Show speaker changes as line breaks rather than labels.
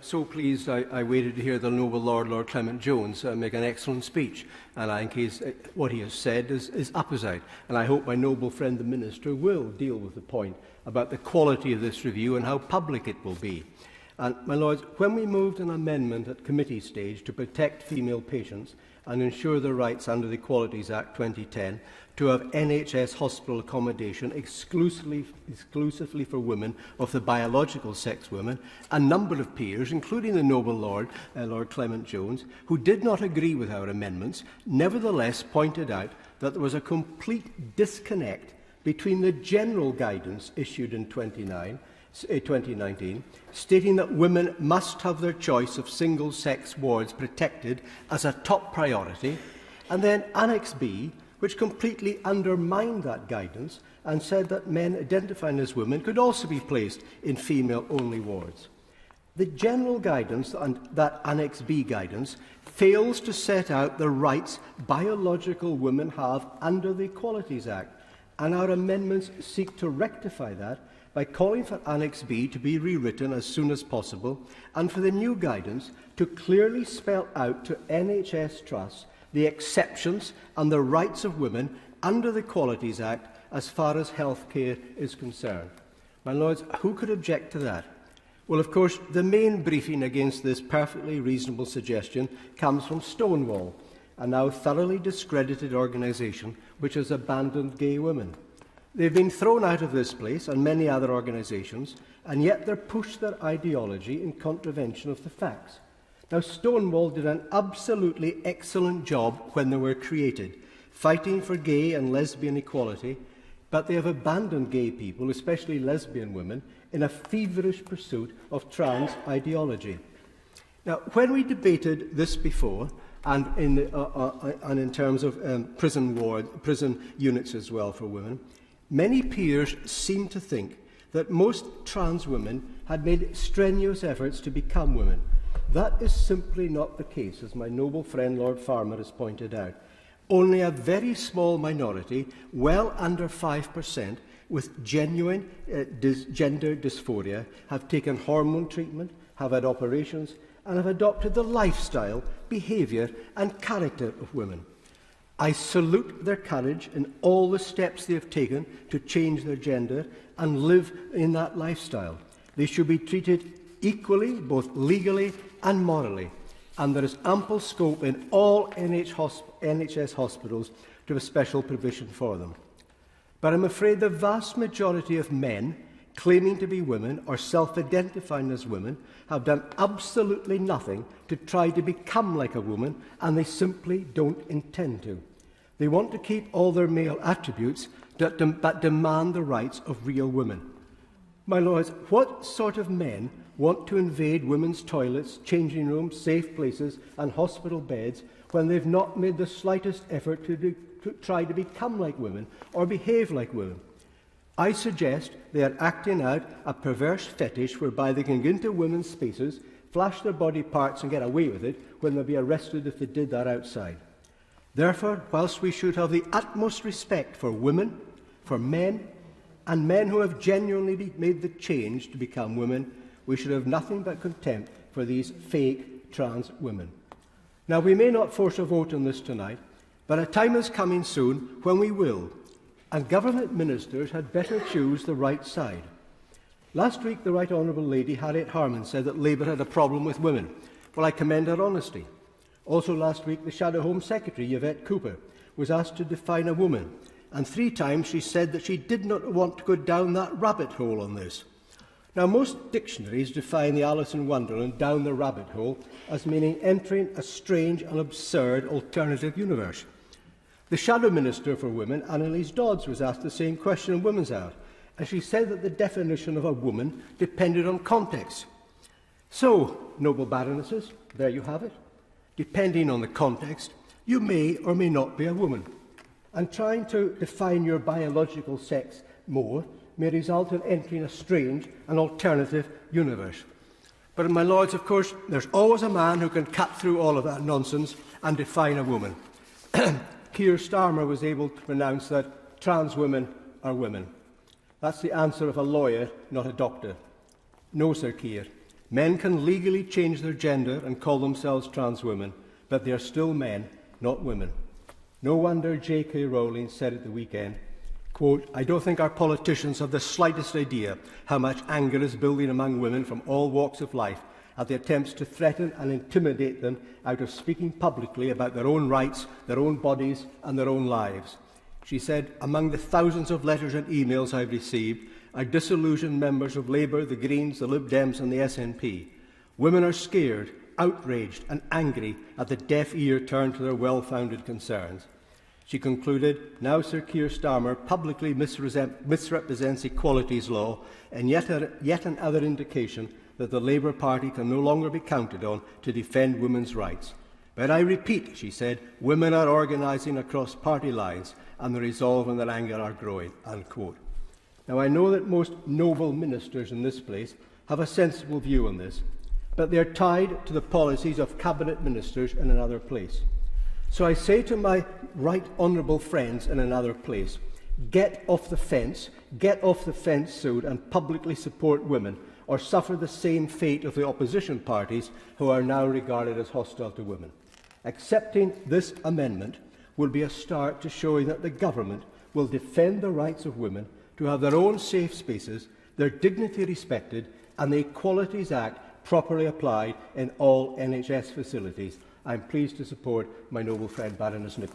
so pleased I waited to hear the noble Lord Clement Jones, make an excellent speech. And in case what he has said is apposite. And I hope my noble friend the Minister will deal with the point about the quality of this review and how public it will be. And, my Lords, when we moved an amendment at committee stage to protect female patients and ensure their rights under the Equalities Act 2010 to have NHS hospital accommodation exclusively for women of the biological sex women, a number of peers, including the noble Lord Clement Jones, who did not agree with our amendments, nevertheless pointed out that there was a complete disconnect between the general guidance issued in 2019, stating that women must have their choice of single-sex wards protected as a top priority, and then Annex B, which completely undermined that guidance and said that men identifying as women could also be placed in female-only wards. The general guidance, and that Annex B guidance, fails to set out the rights biological women have under the Equalities Act, and our amendments seek to rectify that by calling for Annex B to be rewritten as soon as possible and for the new guidance to clearly spell out to NHS trusts the exceptions and the rights of women under the Equalities Act as far as healthcare is concerned. My Lords, who could object to that? Well, of course, the main briefing against this perfectly reasonable suggestion comes from Stonewall, a now thoroughly discredited organisation which has abandoned gay women. They've been thrown out of this place and many other organisations, and yet they're pushed their ideology in contravention of the facts. Now, Stonewall did an absolutely excellent job when they were created, fighting for gay and lesbian equality, but they have abandoned gay people, especially lesbian women, in a feverish pursuit of trans ideology. Now, when we debated this before, and in terms of prison units as well for women, many peers seemed to think that most trans women had made strenuous efforts to become women. That is simply not the case, as my noble friend Lord Farmer has pointed out. Only a very small minority, well under 5%, with genuine gender dysphoria, have taken hormone treatment, have had operations, and have adopted the lifestyle, behaviour and character of women. I salute their courage in all the steps they have taken to change their gender and live in that lifestyle. They should be treated equally, both legally and morally, and there is ample scope in all NHS hospitals to have special provision for them. But I'm afraid the vast majority of men claiming to be women or self-identifying as women have done absolutely nothing to try to become like a woman, and they simply don't intend to. They want to keep all their male attributes but demand the rights of real women. My Lords, what sort of men want to invade women's toilets, changing rooms, safe places and hospital beds when they've not made the slightest effort to try to become like women or behave like women? I suggest they are acting out a perverse fetish whereby they can go into women's spaces, flash their body parts and get away with it when they'll be arrested if they did that outside. Therefore, whilst we should have the utmost respect for women, for men, and men who have genuinely made the change to become women, we should have nothing but contempt for these fake trans women. Now, we may not force a vote on this tonight, but a time is coming soon when we will, and government ministers had better choose the right side. Last week, the Right Honourable Lady Harriet Harman said that Labour had a problem with women. Well, I commend her honesty. Also last week, the Shadow Home Secretary, Yvette Cooper, was asked to define a woman, and 3 times she said that she did not want to go down that rabbit hole on this. Now, most dictionaries define the Alice in Wonderland down the rabbit hole as meaning entering a strange and absurd alternative universe. The Shadow Minister for Women, Annalise Dodds, was asked the same question in Women's Hour, and she said that the definition of a woman depended on context. So, noble baronesses, there you have it. Depending on the context, you may or may not be a woman. And trying to define your biological sex more may result in entering a strange and alternative universe. But, my Lords, of course, there's always a man who can cut through all of that nonsense and define a woman. Keir Starmer was able to pronounce that trans women are women. That's the answer of a lawyer, not a doctor. No, Sir Keir. Men can legally change their gender and call themselves trans women, but they are still men, not women. No wonder J.K. Rowling said at the weekend, quote, "I don't think our politicians have the slightest idea how much anger is building among women from all walks of life at the attempts to threaten and intimidate them out of speaking publicly about their own rights, their own bodies and their own lives." She said, "Among the thousands of letters and emails I've received are disillusioned members of Labour, the Greens, the Lib Dems and the SNP. Women are scared, outraged and angry at the deaf ear turned to their well-founded concerns." She concluded, "Now Sir Keir Starmer publicly misrepresents equalities law and yet another indication that the Labour Party can no longer be counted on to defend women's rights. But I repeat," she said, "women are organising across party lines and the resolve and their anger are growing." Unquote. Now, I know that most noble ministers in this place have a sensible view on this, but they are tied to the policies of cabinet ministers in another place. So I say to my right honourable friends in another place, get off the fence soon and publicly support women, or suffer the same fate of the opposition parties who are now regarded as hostile to women. Accepting this amendment will be a start to showing that the government will defend the rights of women to have their own safe spaces, their dignity respected and the Equalities Act properly applied in all NHS facilities. I am pleased to support my noble friend Baroness Nichols.